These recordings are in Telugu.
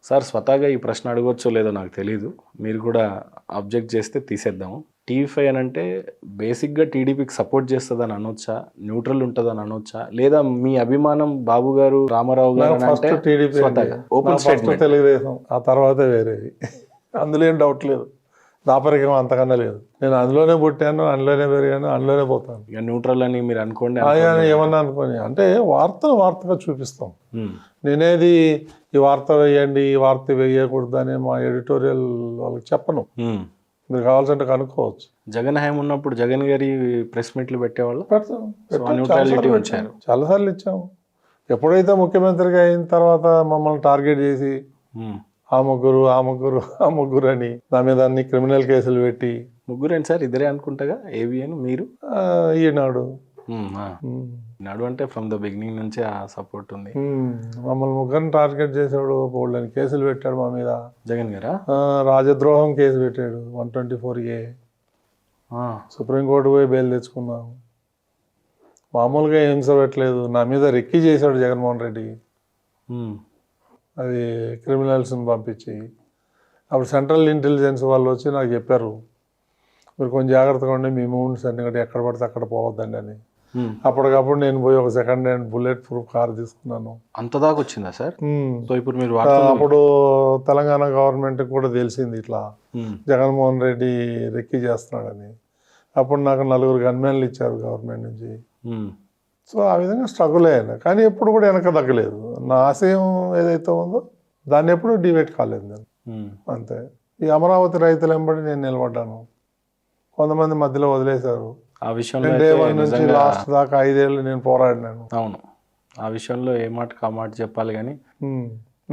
సార్ స్వతహాగా ఈ ప్రశ్న అడగొచ్చో లేదో నాకు తెలీదు. మీరు కూడా అబ్జెక్ట్ చేస్తే తీసేద్దాము. టీవీ5 అని అంటే బేసిక్గా టీడీపీకి సపోర్ట్ చేస్తుందని అనొచ్చా, న్యూట్రల్ ఉంటుందని అనొచ్చా, లేదా మీ అభిమానం బాబు గారు రామారావు గారు అని ఫస్ట్ అంటే టీడీపీ స్వతహాగా ఓపెన్ ఫస్ట్ స్టేట్మెంట్? తెలుగుదేశం, ఆ తర్వాత వేరేది. అందులో ఏం డౌట్ లేదు, దాపరికం అంతకన్నా లేదు. నేను అందులోనే పుట్టాను, అందులోనే పెరిగాను, అందులోనే పోతాను. ఇక న్యూట్రల్ అని మీరు అనుకోండి. ఆయన ఏమన్నా అనుకోని అంటే వార్తను వార్తగా చూపిస్తాం. నేనేది ఈ వార్త వేయండి, ఈ వార్త వేయకూడదు అని మా ఎడిటోరియల్ వాళ్ళకి చెప్పను. మీరు కావాల్సింటే కనుక్కోవచ్చు. జగన్ హయాం ఉన్నప్పుడు జగన్ గారి ప్రెస్ మీట్లు పెట్టేవాళ్ళు, పెడతాం, న్యూట్రాలిటీ ఉంచారు. చాలాసార్లు ఇచ్చాము. ఎప్పుడైతే ముఖ్యమంత్రిగా అయిన తర్వాత మమ్మల్ని టార్గెట్ చేసి ఆ ముగ్గురు ఆ ముగ్గురు ఆ ముగ్గురు అని నా మీద అన్ని క్రిమినల్ కేసులు పెట్టి, ముగ్గురేంటి సార్? ఇద్దరే అనుకుంటాగా, ఏవిఎన్ మీరు ఈనాడు నాడు అంటే ఫ్రమ్ ద బిగినింగ్ నుంచే ఆ సపోర్ట్ ఉంది. మమ్మల్ని ముగ్గురిని టార్గెట్ చేసాడు, బోల్డని కేసులు పెట్టాడు మా మీద. జగన్ గారా? రాజద్రోహం కేసు పెట్టాడు 124A. సుప్రీంకోర్టు పోయి బెయిల్ తెచ్చుకున్నాం. మామూలుగా హింస పెట్టలేదు, నా మీద రెక్కి చేశాడు జగన్మోహన్ రెడ్డి. అది క్రిమినల్స్ని పంపించి, అప్పుడు సెంట్రల్ ఇంటెలిజెన్స్ వాళ్ళు వచ్చి నాకు చెప్పారు, మీరు కొంచెం జాగ్రత్తగా ఉండి మీ మూవ్మెంట్స్ అన్ని కూడా ఎక్కడ పడితే అక్కడ పోవద్దండి అని. అప్పటికప్పుడు నేను పోయి ఒక second hand bullet proof car తీసుకున్నాను. అంత దాకా వచ్చిందా సార్? సో ఇప్పుడు మీరు అప్పుడు తెలంగాణ గవర్నమెంట్కి కూడా తెలిసింది ఇట్లా జగన్మోహన్ రెడ్డి రెక్కి చేస్తున్నాడని. అప్పుడు నాకు 4 గన్మెన్లు ఇచ్చారు గవర్నమెంట్ నుంచి. సో ఆ విధంగా స్ట్రగుల్ అయ్యాను, కానీ ఎప్పుడు కూడా వెనక తగ్గలేదు. నా ఆశయం ఏదైతే ఉందో దాన్ని ఎప్పుడు డివేట్ కాలేదు నేను, అంతే. ఈ అమరావతి రైతులు వెంబడి నేను నిలబడ్డాను. కొంతమంది మధ్యలో వదిలేశారు. ఆ విషయంలో డే 1 నుంచి లాస్ట్ దాకా 5 ఏళ్ళు నేను పోరాడినాను. అవును, ఆ విషయంలో ఏ మాటకు ఆ మాట చెప్పాలి. కానీ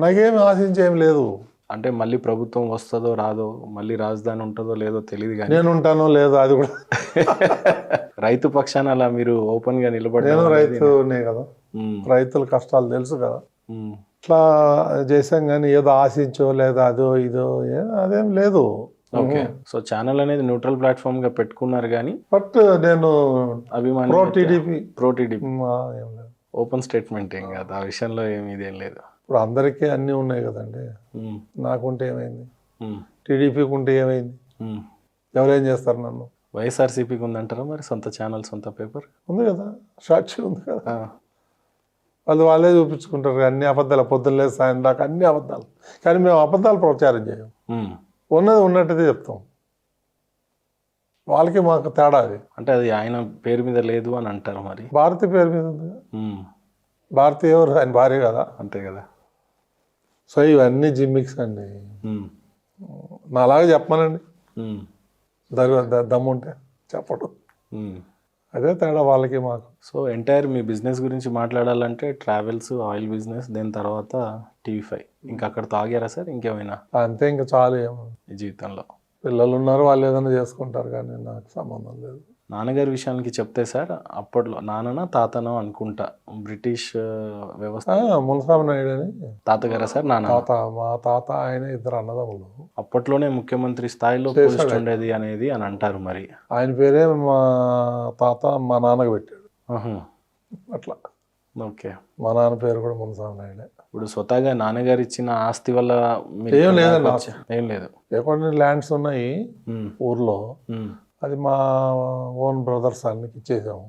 నాకేమి ఆశించేం లేదు. అంటే మళ్ళీ ప్రభుత్వం వస్తుందో రాదో, మళ్ళీ రాజధాని ఉంటుందో లేదో తెలియదు, కానీ నేను ఉంటానో లేదో అది కూడా. రైతు పక్షాన అలా మీరు ఓపెన్ గా నిలబడి, నేను రైతునే కదా, రైతుల కష్టాలు తెలుసు కదా. ఇట్లా చేసాం, కానీ ఏదో ఆశించో లేదా అదో ఇదో అదేం లేదు. ఓకే, సో ఛానల్ అనేది న్యూట్రల్ ప్లాట్ఫామ్ గా పెట్టుకున్నారు, కానీ బట్ నేను అభిమాని ప్రో టీడీపీ ఏం లేదు. ఓపెన్ స్టేట్మెంట్ ఏం కాదు, ఆ విషయంలో ఏమి ఇదేం లేదు. ఇప్పుడు అందరికీ అన్నీ ఉన్నాయి కదండి. నాకుంటే ఏమైంది, టీడీపీకి ఉంటే ఏమైంది, ఎవరేం చేస్తారు నన్ను? వైఎస్ఆర్సీపీకి ఉందంటారా మరి సొంత ఛానల్, సొంత పేపర్ ఉంది కదా, సాక్షి ఉంది కదా. వాళ్ళే చూపించుకుంటారు అన్ని అబద్ధాలు, పొద్దున్న సాయం దాకా అన్ని అబద్ధాలు. కానీ మేము అబద్ధాలు ప్రచారం చేయం, ఉన్నది ఉన్నట్టుదే చెప్తాం. వాళ్ళకి మాకు తేడా అది. అంటే అది ఆయన పేరు మీద లేదు అని అంటారు, మరి భారతి పేరు మీద ఉంది. భారతి ఎవరు? ఆయన భార్య కదా, అంతే కదా. సో ఇవన్నీ జిమ్మిక్స్ అండి. నా అలాగే చెప్పమనండి, దమ్ముంటే చెప్పడు. అదే తేడా వాళ్ళకి మాకు. సో ఎంటైర్ మీ బిజినెస్ గురించి మాట్లాడాలంటే ట్రావెల్స్, ఆయిల్ బిజినెస్, దాని తర్వాత టీవీ5, ఇంకా అక్కడతో ఆగారా సార్? ఇంకేమైనా? అంతే, ఇంకా చాలు. ఏమో ఈ జీవితంలో పిల్లలు ఉన్నారు, వాళ్ళు ఏదైనా చేసుకుంటారు, కానీ నాకు సంబంధం లేదు. నాన్నగారి విషయానికి చెప్తే సార్, అప్పట్లో నాన్ననా తాతనో అనుకుంటా, బ్రిటిష్ వ్యవస్థ, మున్సాబ్ నాయుడు అని తాతగారా సార్? నాన్న మా తాత ఆయన, ఇద్దరు అన్నదమ్ములు. అప్పట్లోనే ముఖ్యమంత్రి స్థాయిలో పోస్ట్ ఉండేది అనేది అని అంటారు. మరి ఆయన పేరే మా తాత మా నాన్నకు పెట్టాడు అట్లా. ఓకే, మా నాన్న పేరు కూడా మున్సాబ్ నాయుడే. ఇప్పుడు స్వతహాగా నాన్నగారు ఇచ్చిన ఆస్తి వల్ల ఏం లేదండి, ఏం లేదు. కొన్ని ల్యాండ్స్ ఉన్నాయి ఊర్లో, అది మా ఓన్ బ్రదర్స్ అన్నికి ఇచ్చేసాము.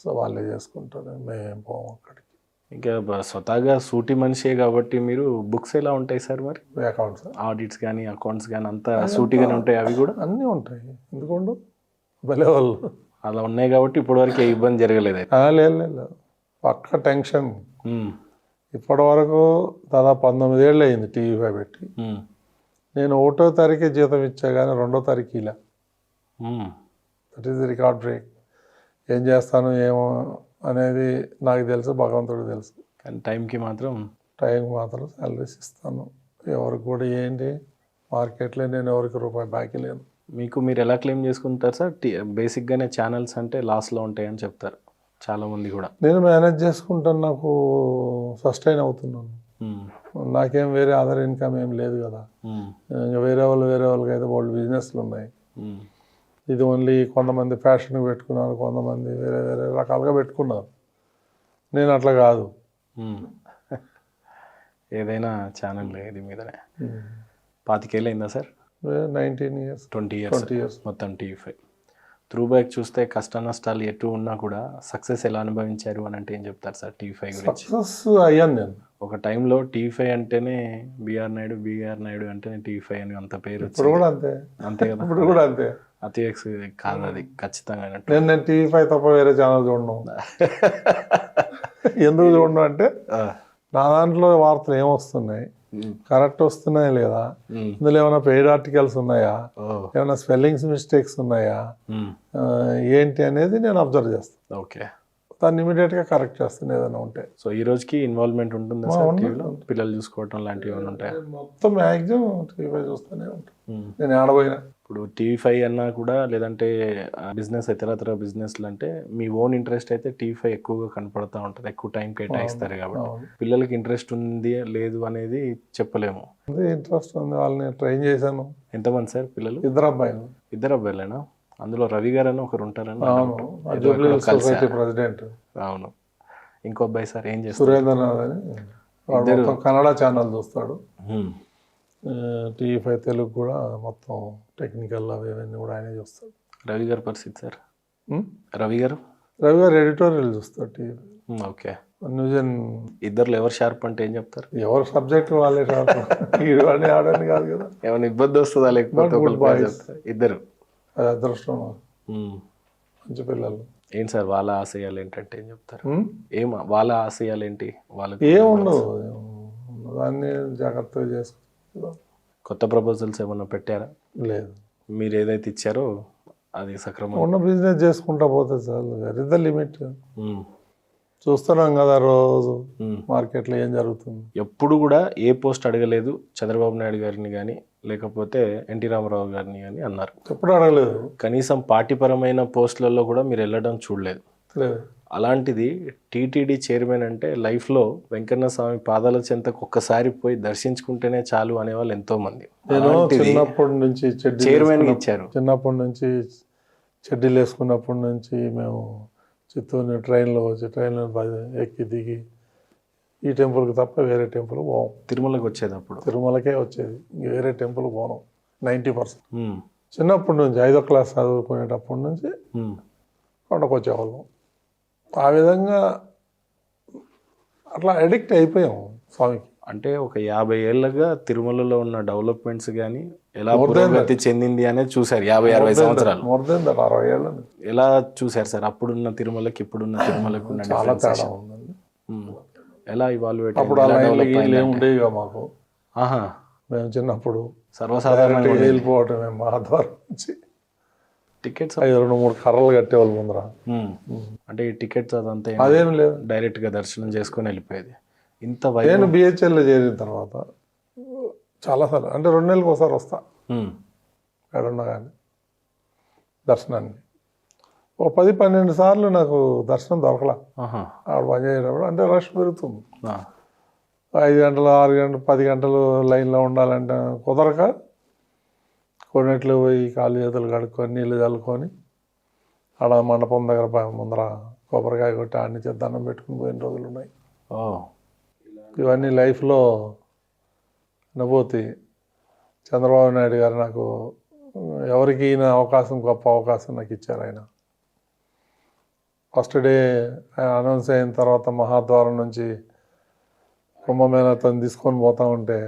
సో వాళ్ళే చేసుకుంటారు, మేము పోము అక్కడికి. ఇంకా స్వతహాగా సూటి మనిషే కాబట్టి మీరు బుక్స్ ఎలా ఉంటాయి సార్? మరి అకౌంట్స్, ఆడిట్స్ కానీ అకౌంట్స్ కానీ అంతా సూటిగానే ఉంటాయి? అవి కూడా అన్నీ ఉంటాయి, ఎందుకండు భలే వాళ్ళు అలా ఉన్నాయి కాబట్టి ఇప్పటివరకు ఏ ఇబ్బంది జరగలేదు? లేదు, పక్క టెన్షన్. ఇప్పటి వరకు దాదాపు 19 ఏళ్ళు అయింది టీవీ5 పెట్టి. నేను 1వ తారీఖే జీతం ఇచ్చా, కానీ 2వ తారీఖు ఇలా. That is the record break. ఏం చేస్తాను ఏమో అనేది నాకు తెలుసు, భగవంతుడికి తెలుసు. కానీ టైంకి మాత్రం శాలరీస్ ఇస్తాను. ఎవరికి కూడా ఏంటి మార్కెట్లో నేను ఎవరికి రూపాయి బాకీ లేను. మీరు ఎలా క్లెయిమ్ చేసుకుంటారు సార్? బేసిక్గానే ఛానల్స్ అంటే లాస్లో ఉంటాయని చెప్తారు చాలామంది కూడా. నేను మేనేజ్ చేసుకుంటాను, నాకు సస్టైన్ అవుతున్నాను. నాకేం వేరే అదర్ ఇన్కమ్ ఏం లేదు కదా. వేరే వాళ్ళకి అయితే వాళ్ళు బిజినెస్లు ఉన్నాయి. ఇది ఓన్లీ కొంతమంది ఫ్యాషన్కి పెట్టుకున్నారు, కొంతమంది వేరే వేరే రకాలుగా పెట్టుకున్నారు. నేను అట్లా కాదు. ఏదైనా ఛానల్ ఇది మీదనే 25 ఏళ్ళు అయిందా సార్? 19 years 20 years మొత్తం టీవీ5. త్రూ బ్యాక్ చూస్తే కష్ట నష్టాలు ఎటు ఉన్నా కూడా సక్సెస్ ఎలా అనుభవించారు అని అంటే ఏం చెప్తారు సార్ టీవీ5 గురించి? సక్సెస్ అయ్యాను నేను. ఒక టైంలో టీవీ5 అంటేనే బీఆర్ నాయుడు అంటేనే టీవీ5 అని అంత పేరు ఇప్పుడు కూడా అంతే. అంతే కదా, ఇప్పుడు కూడా అంతే. అతిఎక్స్ కాదు అది ఖచ్చితంగా. నేను టీవీ5 తప్ప వేరే ఛానల్ చూడను. ఎందుకు చూడను అంటే నా దాంట్లో వార్తలు ఏమొస్తున్నాయి, కరెక్ట్ వస్తున్నాయా లేదా, ఇందులో ఏమైనా పెయిడ్ ఆర్టికల్స్ ఉన్నాయా, ఏమైనా స్పెల్లింగ్స్ మిస్టేక్స్ ఉన్నాయా, ఏంటి అనేది నేను అబ్జర్వ్ చేస్తాను. ఓకే, దాన్ని ఇమీడియట్గా కరెక్ట్ చేస్తాను ఏదైనా ఉంటే. సో ఈ రోజుకి ఇన్వాల్వ్మెంట్ ఉంటుందా సార్ టీవీలో? పిల్లలు చూసుకోవటం లాంటివి ఏమైనా ఉంటాయా? మొత్తం మ్యాక్సిమం టీవీ5 చూస్తూనే ఉంటాను నేను ఆడపోయినా. ఇప్పుడు టీవీ5 అన్నా కూడా లేదంటే బిజినెస్ ఇతరతర బిజినెస్లు అంటే మీ ఓన్ ఇంట్రెస్ట్ అయితే టీవీ5 ఎక్కువగా కనపడతా ఉంటుంది, ఎక్కువ టైం కేటాయిస్తారు కాబట్టి. పిల్లలకి ఇంట్రెస్ట్ ఉంది లేదు అనేది చెప్పలేము. ఇంట్రెస్ట్ ఉంది, వాళ్ళని ట్రైన్ చేశాను. ఎంతమంది సార్ పిల్లలు? 2 అబ్బాయిలు. 2 అబ్బాయిలేనా? అందులో రవి గారు అని ఒకరు ఉంటారని. Society president. అవును. ఇంకో అబ్బాయి సార్ ఏం చేస్తారు? సురేంద్రనాథ్ అని, వాడు కన్నడ ఛానల్ చూస్తాడు. టీవీ5 తెలుగు కూడా మొత్తం టెక్నికల్ అవి ఇవన్నీ కూడా ఆయనే చూస్తాడు. రవి గారు పరిస్థితి సార్? రవి గారు ఎడిటోరియల్ చూస్తాడు టీవీ. ఓకే. న్యూజన్. ఇద్దరు ఎవరు షార్ప్ అంటే ఏం చెప్తారు? ఎవరు సబ్జెక్ట్ వాళ్ళే షార్ప్. ఇవన్నీ ఆడని కాదు కదా. ఏమైనా ఇబ్బంది వస్తుందా లేకపోతే? ఇద్దరు అది అదృష్టం. మంచి పిల్లలు. ఏంటి సార్ వాళ్ళ ఆశయాలు ఏంటంటే ఏం చెప్తారు? వాళ్ళ ఆశయాలు ఏంటి? వాళ్ళకి ఏముండవు, దాన్ని జాగ్రత్తగా చేసుకుంటారు. కొత్త ప్రపోజల్స్ ఏమన్నా పెట్టారా? లేదు. మీరు ఏదైతే ఇచ్చారో అది సక్రమంగా ఉన్న బిజినెస్ చేసుకుంటా పోతే చాలు. Where is the limit. చూస్తున్నాం కదా రోజు మార్కెట్లో ఏం జరుగుతుంది. ఎప్పుడు కూడా ఏ పోస్ట్ అడగలేదు చంద్రబాబు నాయుడు గారిని కానీ లేకపోతే ఎన్టీ రామారావు గారిని కానీ అన్నారు. ఎప్పుడు అడగలేదు. కనీసం పార్టీపరమైన పోస్టులలో కూడా మీరు వెళ్ళడం చూడలేదు. అలాంటిది టీటీడీ చైర్మన్ అంటే లైఫ్లో వెంకన్న స్వామి పాదాల చెంతకు ఒక్కసారి పోయి దర్శించుకుంటేనే చాలు అనేవాళ్ళు ఎంతో మంది. నేను చిన్నప్పటి నుంచి చైర్మన్ ఇచ్చారు. చిన్నప్పటి నుంచి చెడ్డీలు వేసుకున్నప్పటి నుంచి మేము చిత్తూరు ట్రైన్లో ఎక్కి దిగి ఈ టెంపుల్కి తప్ప వేరే టెంపుల్ పోం. తిరుమలకి వచ్చేది అప్పుడు? తిరుమలకే వచ్చేది, ఇంక వేరే టెంపుల్ పోను 90%. చిన్నప్పటి నుంచి 5వ క్లాస్ చదువుకునేటప్పటి నుంచి కొండకు వచ్చేవాళ్ళం. ఆ విధంగా అట్లా అడిక్ట్ అయిపోయాం స్వామికి. అంటే ఒక 50 ఏళ్ళగా తిరుమలలో ఉన్న డెవలప్మెంట్స్ కానీ ఎలా పురోగతి చెందింది అనేది చూసారు. 50-60 సంవత్సరాలు. 60 ఏళ్ళు. ఎలా చూసారు సార్ అప్పుడున్న తిరుమలకి ఇప్పుడున్న తిరుమలకి ఉన్న చాలా తేడా ఉందండి. ఎలా ఇవాల్యుయేట్? అప్పుడు అలా ఉండేవిగా మాకు. మేము చిన్నప్పుడు సర్వసాధారణంగా వెళ్ళిపోవటమే మహాద్వారం నుంచి. టికెట్స్ 2-3 కర్రలు కట్టేవాళ్ళు ముందర. అంటే ఈ టికెట్స్ అదంతా అదేం లేదు, డైరెక్ట్ గా దర్శనం చేసుకొని వెళ్ళిపోయేది. ఇంత నేను బిహెచ్ఎల్లో చేరిన తర్వాత చాలాసార్లు, అంటే 2 నెలలకు ఒకసారి వస్తా ఎక్కడున్నా కానీ దర్శనానికి. 10-12 సార్లు నాకు దర్శనం దొరకలా ఆడ పనిచేసేటప్పుడు. అంటే రష్ పెరుగుతుంది. 5 గంటలు 6 గంటలు 10 గంటలు లైన్లో ఉండాలంటే కుదరక కొన్నిట్లు పోయి కాళ్ళు చేతులు కడుక్కొని నీళ్ళు చల్లుకొని ఆడ మండపం దగ్గర ముందర కొబ్బరికాయ కొట్టి ఆడ నుంచి దండం పెట్టుకుని పోయిన రోజులు ఉన్నాయి. ఇవన్నీ లైఫ్లో అనుభూతి. చంద్రబాబు నాయుడు గారు నాకు ఎవరికి ఈయన అవకాశం, గొప్ప అవకాశం నాకు ఇచ్చారు. ఆయన ఫస్ట్ డే ఆయన అనౌన్స్ అయిన తర్వాత మహాద్వారం నుంచి కుంభమేళాతో తీసుకొని పోతా ఉంటే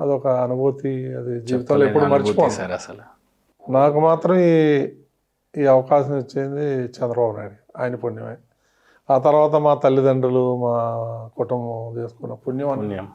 అదొక అనుభూతి. అది జీవితంలో ఎప్పుడు మర్చిపోతారు. అసలు నాకు మాత్రం ఈ అవకాశం ఇచ్చింది చంద్రబాబు నాయుడు, ఆయన పుణ్యమే. ఆ తర్వాత మా తల్లిదండ్రులు, మా కుటుంబం చేసుకున్న పుణ్యం